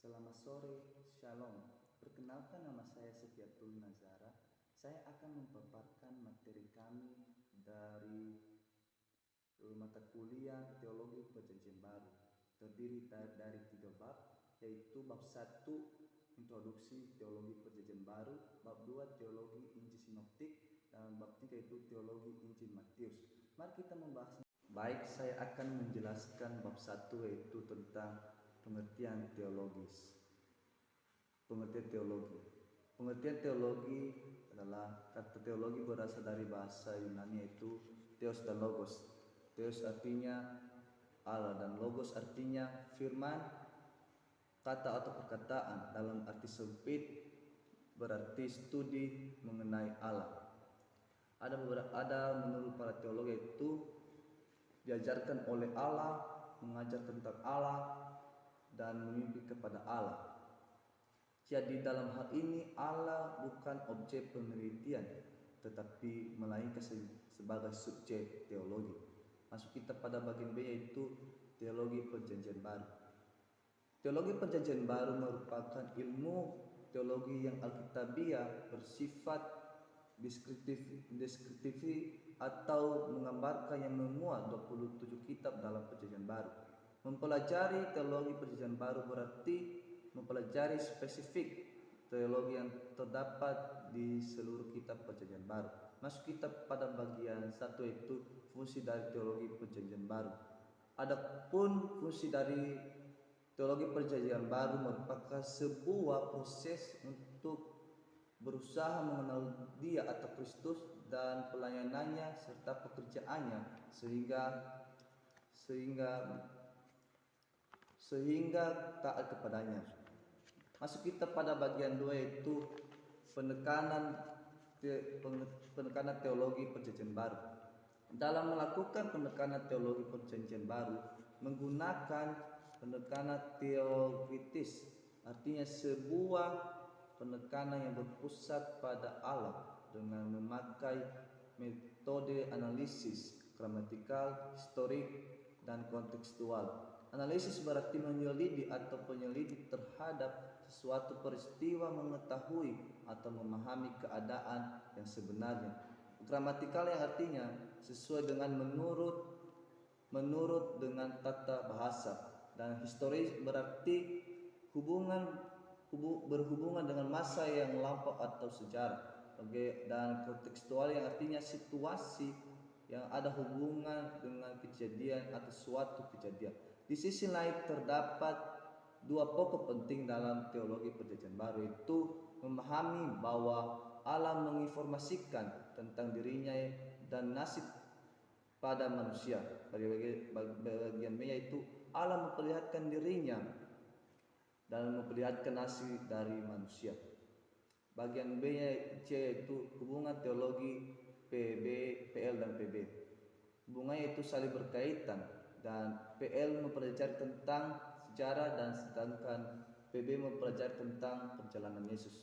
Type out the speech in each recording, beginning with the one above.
Selamat sore, Shalom. Perkenalkan, nama saya Setiatul Nazara. Saya akan memaparkan materi kami dari mata kuliah Teologi Perjanjian Baru. Terdiri dari 3 bab, yaitu bab 1 Introduksi Teologi Perjanjian Baru, bab 2 Teologi Injil Sinoptik, dan bab 3 itu Teologi Injil Matius. Mari kita membahasnya. Baik, saya akan menjelaskan bab 1, yaitu tentang pengertian teologis. Pengertian teologi. Pengertian teologi adalah kata teologi berasal dari bahasa Yunani, yaitu theos dan logos. Theos artinya Allah dan logos artinya firman, kata atau perkataan. Dalam arti sempit berarti studi mengenai Allah. Ada menurut para teolog itu diajarkan oleh Allah, mengajar tentang Allah, dan memimpi kepada Allah. Jadi dalam hal ini Allah bukan objek penelitian, tetapi melainkan sebagai subjek teologi. Masuk kita pada bagian B, yaitu Teologi Perjanjian Baru. Teologi Perjanjian Baru merupakan ilmu teologi yang alkitabiah, bersifat deskriptif atau menggambarkan, yang memuat 27 kitab dalam Perjanjian Baru. Mempelajari teologi Perjanjian Baru berarti mempelajari spesifik teologi yang terdapat di seluruh kitab Perjanjian Baru. Masuk kita pada bagian 1, yaitu fungsi dari teologi Perjanjian Baru. Adapun fungsi dari teologi Perjanjian Baru merupakan sebuah proses untuk berusaha mengenal Dia atau Kristus dan pelayanannya serta pekerjaannya sehingga taat kepadanya. Masuk kita pada bagian 2, yaitu penekanan teologi Perjanjian Baru. Dalam melakukan penekanan teologi Perjanjian Baru menggunakan penekanan teokritis, artinya sebuah penekanan yang berpusat pada Allah dengan memakai metode analisis gramatikal, historik, dan kontekstual. Analisis berarti menyelidiki atau penyelidik terhadap suatu peristiwa, mengetahui atau memahami keadaan yang sebenarnya. Gramatikal yang artinya sesuai dengan menurut dengan tata bahasa, dan historis berarti berhubungan dengan masa yang lampau atau sejarah. Dan kontekstual yang artinya situasi yang ada hubungan dengan kejadian atau suatu kejadian. Di sisi lain terdapat 2 pokok penting dalam teologi Perjanjian Baru, itu memahami bahwa Allah menginformasikan tentang dirinya dan nasib pada manusia. Bagian B, yaitu Allah memperlihatkan dirinya dan memperlihatkan nasib dari manusia. Bagian B, yaitu hubungan teologi PB, PL dan PB. Hubungannya itu saling berkaitan, dan PL mempelajari tentang sejarah dan sedangkan PB mempelajari tentang perjalanan Yesus.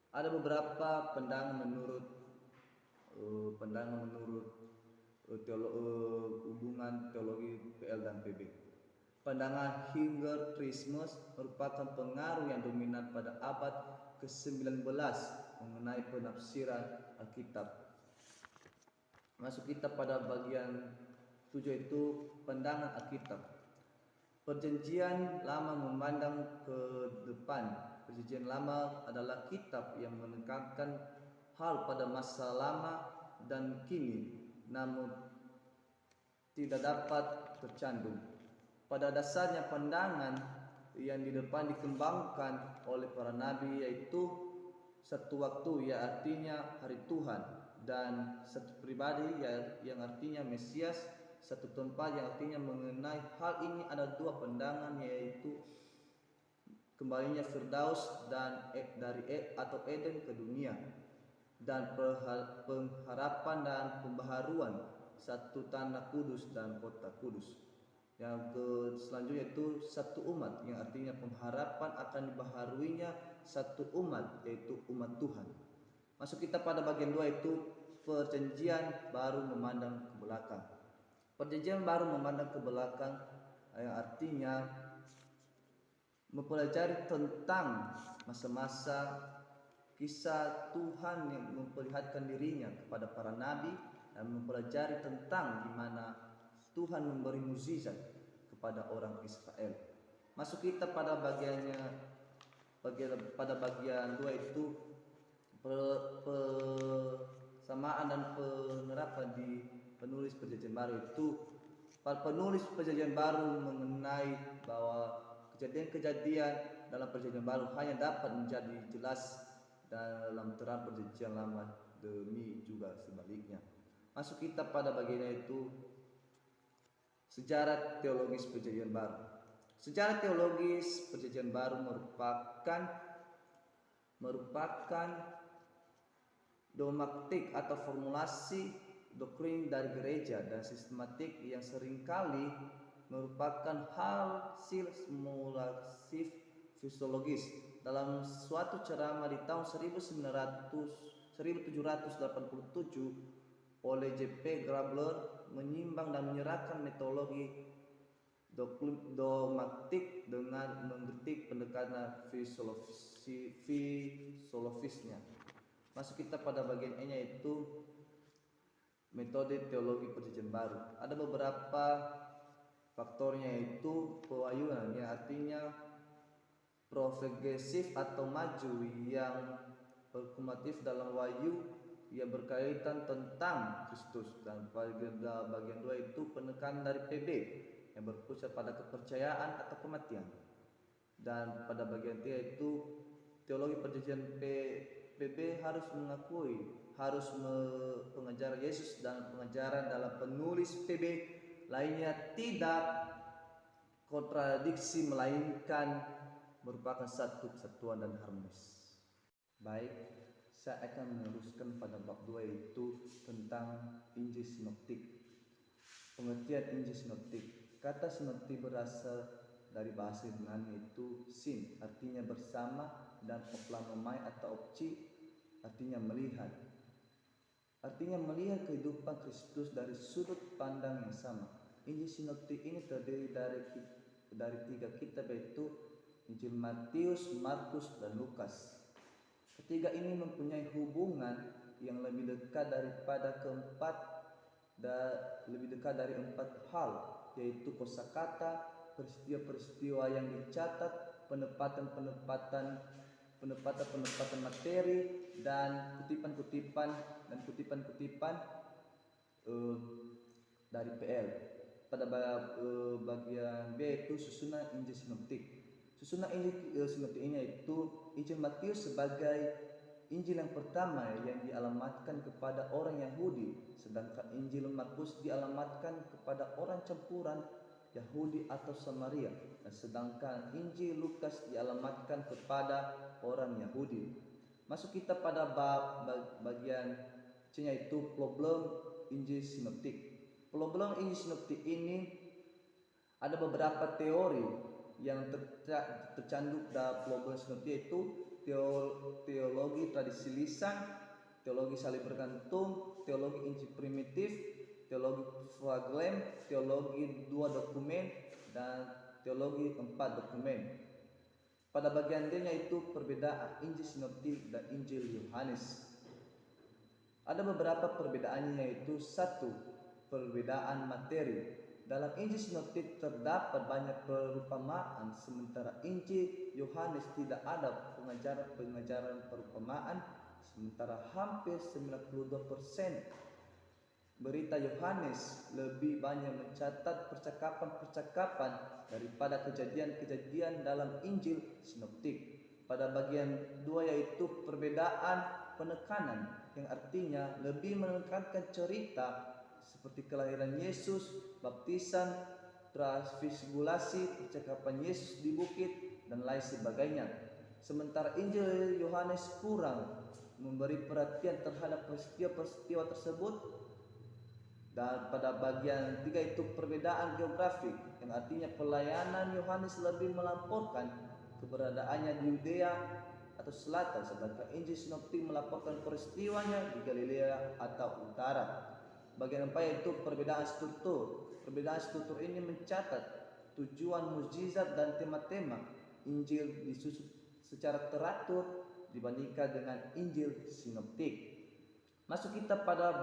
Ada beberapa pandangan menurut hubungan teologi PL dan PB. Pandangan Hingerismus merupakan pengaruh yang dominan pada abad ke-19 mengenai penafsiran Alkitab. Masuk kita pada bagian 7, yaitu pandangan Alkitab. Perjanjian Lama memandang ke depan. Perjanjian Lama adalah kitab yang menekankan hal pada masa lama dan kini, namun tidak dapat tercantum. Pada dasarnya pandangan yang di depan dikembangkan oleh para nabi, yaitu satu waktu, ya artinya hari Tuhan, dan satu pribadi, yang artinya Mesias, satu tempat yang artinya mengenai hal ini. Ada 2 pandangan, yaitu kembalinya Firdaus dan atau Eden ke dunia, dan pengharapan dan pembaharuan satu tanah kudus dan kota kudus. Yang selanjutnya itu satu umat, yang artinya pengharapan akan dibaharuinya satu umat, yaitu umat Tuhan. Masuk kita pada bagian 2, itu Perjanjian Baru memandang ke belakang. Perjanjian Baru memandang ke belakang, yang artinya mempelajari tentang masa-masa kisah Tuhan yang memperlihatkan dirinya kepada para nabi, dan mempelajari tentang gimana Tuhan memberi mukjizat kepada orang Israel. Masuk kita pada bagian 2 itu persamaan dan penerapan di penulis Perjanjian Baru itu. Penulis Perjanjian Baru mengenai bahwa kejadian-kejadian dalam Perjanjian Baru hanya dapat menjadi jelas dalam terang Perjanjian Lama, demi juga sebaliknya. Masuk kita pada bagian itu sejarah teologis Perjanjian Baru. Sejarah teologis Perjanjian Baru merupakan dogmatik atau formulasi doktrin dari gereja dan sistematik yang seringkali merupakan hasil simulatif fisiologis. Dalam suatu ceramah di tahun 1787 oleh J.P. Grabler, menyimbang dan menyerahkan metodologi dogmatik dengan mengkritik pendekatan fisiolofisnya. Masuk kita pada bagian E, yaitu metode teologi Perjanjian Baru. Ada beberapa faktornya, yaitu pewayuan yang artinya progresif atau maju, yang kumulatif dalam wahyu yang berkaitan tentang Kristus, dan pada bagian 2 itu penekanan dari PB yang berpusat pada kepercayaan atau kematian, dan pada bagian 3 itu teologi perjanjian PB harus pengajaran Yesus dan pengajaran dalam penulis PB lainnya tidak kontradiksi, melainkan merupakan satu kesatuan dan harmonis. Baik, saya akan meneruskan pada bab 2, yaitu tentang Injil sinoptik. Pengertian Injil sinoptik. Kata sinoptik berasal dari bahasa Yunani, yaitu sin, artinya bersama, dan oplanomai atau opci, artinya melihat. Artinya melihat kehidupan Kristus dari sudut pandang yang sama. Injil sinoptik ini terdiri dari 3 kitab, yaitu Injil Matius, Markus, dan Lukas. Ketiga ini mempunyai hubungan yang lebih dekat dari 4 hal, yaitu kosakata, peristiwa-peristiwa yang dicatat, penempatan materi, dan kutipan-kutipan dari PL. Pada bagian B itu susunan Injil sinoptik. Susunan Injil sinoptik ini yaitu Injil Matius sebagai Injil yang pertama yang dialamatkan kepada orang Yahudi, sedangkan Injil Markus dialamatkan kepada orang campuran Yahudi atau Samaria, dan sedangkan Injil Lukas dialamatkan kepada orang Yahudi. Masuk kita pada bagian C, yaitu problem Injil sinoptik. Problem Injil sinoptik ini ada beberapa teori yang tercantum dalam problem sinoptik, yaitu teologi tradisi lisan, teologi salib bergantung, teologi Injil primitif, teologi fragment, teologi 2 dokumen, dan teologi 4 dokumen. Pada bagian D, yaitu perbedaan Injil sinoptik dan Injil Yohanes. Ada beberapa perbedaannya, yaitu 1. Perbedaan materi. Dalam Injil sinoptik terdapat banyak perumpamaan, sementara Injil Yohanes tidak ada pengajaran perumpamaan, sementara hampir 92% berita Yohanes lebih banyak mencatat percakapan-percakapan daripada kejadian-kejadian dalam Injil sinoptik. Pada bagian 2, yaitu perbedaan penekanan, yang artinya lebih menekankan cerita seperti kelahiran Yesus, baptisan, transfigurasi, percakapan Yesus di bukit, dan lain sebagainya. Sementara Injil Yohanes kurang memberi perhatian terhadap peristiwa-peristiwa tersebut. Dan pada bagian 3 itu perbedaan geografik, yang artinya pelayanan Yohanes lebih melaporkan keberadaannya di Yudea atau selatan, sedangkan Injil sinoptik melaporkan peristiwanya di Galilea atau utara. Bagian 4 yaitu perbedaan struktur. Perbedaan struktur ini mencatat tujuan mukjizat dan tema-tema. Injil disusun secara teratur dibandingkan dengan Injil sinoptik. Masuk kita pada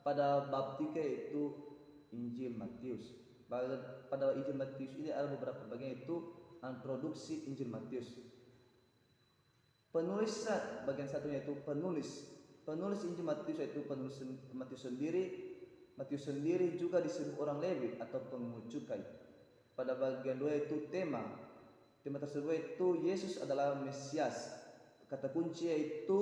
bab 3 yaitu Injil Matius. Pada Injil Matius ini ada beberapa bagian, yaitu introduksi Injil Matius. Penulis bagian satunya itu penulis Injil Matius, yaitu penulis Matius sendiri. Matius sendiri juga disebut orang Lewi atau pengungut cukai. Pada bagian 2 itu tema tersebut itu Yesus adalah Mesias. Kata kunci yaitu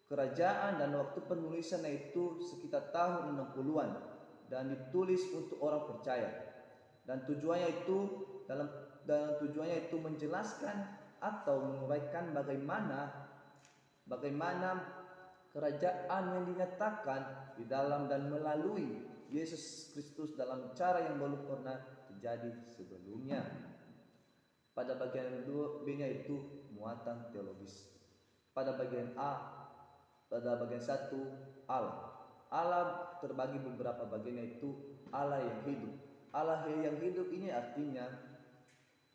kerajaan, dan waktu penulisannya itu sekitar tahun 60-an dan ditulis untuk orang percaya. Dan tujuannya itu menjelaskan atau menguraikan bagaimana kerajaan yang dinyatakan di dalam dan melalui Yesus Kristus dalam cara yang belum pernah terjadi sebelumnya. Pada bagian 2B-nya itu muatan teologis. Pada bagian 1 Allah terbagi beberapa bagian, yaitu Allah yang hidup. Allah yang hidup ini artinya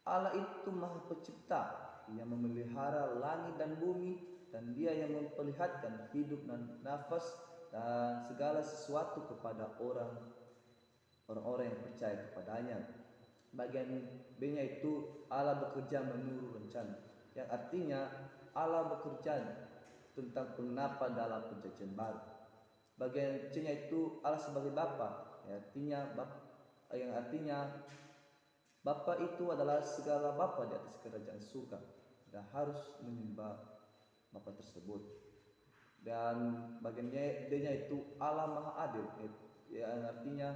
Allah itu Maha Pencipta yang memelihara langit dan bumi, dan Dia yang memperlihatkan hidup dan nafas dan segala sesuatu kepada orang-orang yang percaya kepadanya. Bagian B-nya itu Allah bekerja menurut rencana, yang artinya Allah bekerja tentang penggenapan dalam perjanjian baru. Bagian C-nya itu Allah sebagai Bapa, yang artinya Bapa itu adalah segala bapa di atas kerajaan surga dan harus menyembah Bapa tersebut. Dan bagian D-nya itu Allah Maha Adil, yang artinya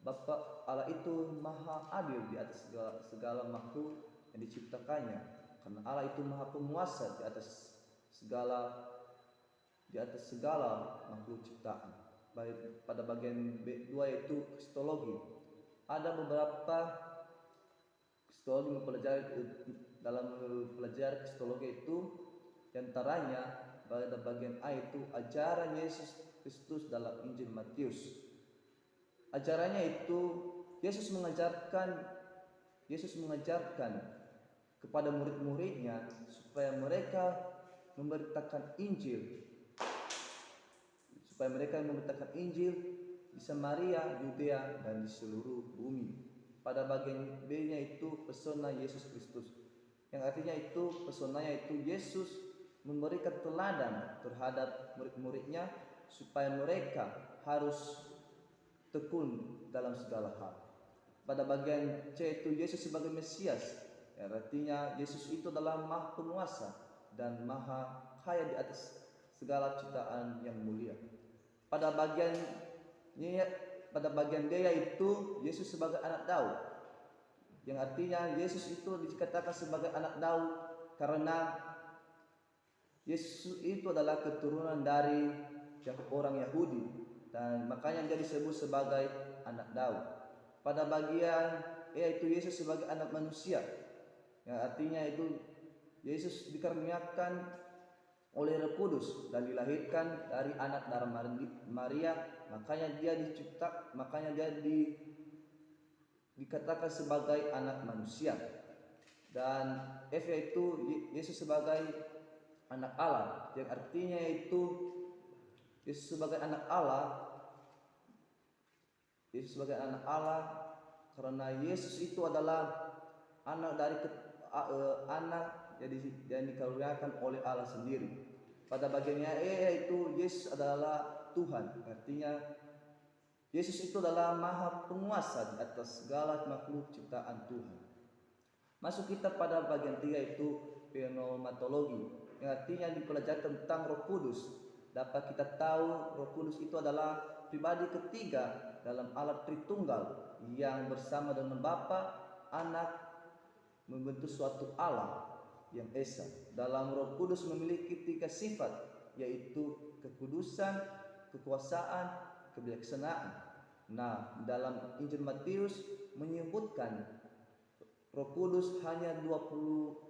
Bapa Allah itu Maha Adil di atas segala makhluk yang diciptakannya, karena Allah itu Maha Penguasa di atas segala makhluk ciptaan. Pada bagian B2 yaitu kristologi. Ada beberapa kristologi dalam mempelajari kristologi itu, diantaranya pada bagian A itu ajaran Yesus Kristus dalam Injil Matius. Ajarannya itu Yesus mengajarkan kepada murid-muridnya supaya mereka memberitakan Injil di Samaria, Yudea, dan di seluruh bumi. Pada bagian B-nya itu pesona Yesus Kristus, yang artinya itu pesonanya itu Yesus memberikan teladan terhadap murid-muridnya supaya mereka harus tekun dalam segala hal. Pada bagian C itu Yesus sebagai Mesias, yang artinya Yesus itu adalah Maha Penguasa dan Maha Kaya di atas segala ciptaan yang mulia. Pada bagian D yaitu Yesus sebagai anak Daud, yang artinya Yesus itu dikatakan sebagai anak Daud karena Yesus itu adalah keturunan dari orang Yahudi, dan makanya dia disebut sebagai anak Daud. Pada bagian E yaitu Yesus sebagai anak manusia, yang artinya itu Yesus dikaruniakan oleh Roh Kudus dan dilahirkan dari anak darah Maria, makanya dia dikatakan sebagai anak manusia. Dan F yaitu Yesus sebagai anak Allah, yang artinya itu Yesus sebagai anak Allah karena Yesus itu adalah anak yang dikaruniakan oleh Allah sendiri. Pada bagiannya E yaitu Yesus adalah Tuhan, artinya Yesus itu adalah Maha Penguasa di atas segala makhluk ciptaan Tuhan. Masuk kita pada bagian 3 yaitu pneumatologi, yang artinya dipelajari tentang Roh Kudus. Dapat kita tahu Roh Kudus itu adalah pribadi ketiga dalam Allah Tritunggal yang bersama dengan Bapa, Anak membentuk suatu Allah yang esa. Dalam Roh Kudus memiliki 3 sifat, yaitu kekudusan, kekuasaan, kebijaksanaan. Nah, dalam Injil Matius menyebutkan Roh Kudus hanya 12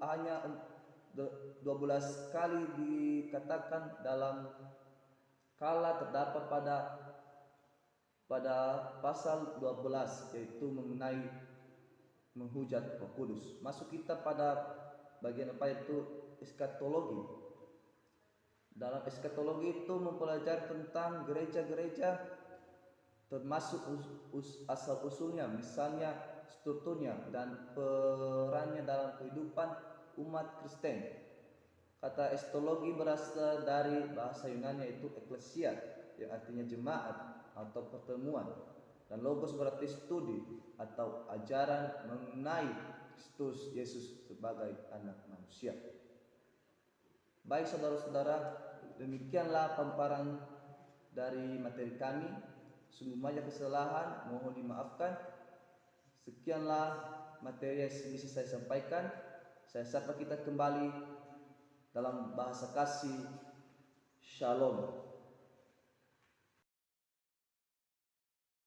kali dikatakan dalam kala terdapat pada pasal 12, yaitu mengenai menghujat Roh Kudus. Masuk kita pada bagian apa itu eskatologi. Dalam eskatologi itu mempelajari tentang gereja-gereja, termasuk asal usulnya, misalnya strukturnya dan perannya dalam kehidupan umat Kristen. Kata eskatologi berasal dari bahasa Yunani yaitu eklesia, yang artinya jemaat atau pertemuan, dan logos berarti studi atau ajaran mengenai Kristus Yesus sebagai anak manusia. Baik saudara-saudara, demikianlah paparan dari materi kami. Sungguh banyak kesalahan, mohon dimaafkan. Sekianlah materi yang bisa saya sampaikan. Saya sapa kita kembali dalam bahasa kasih. Shalom.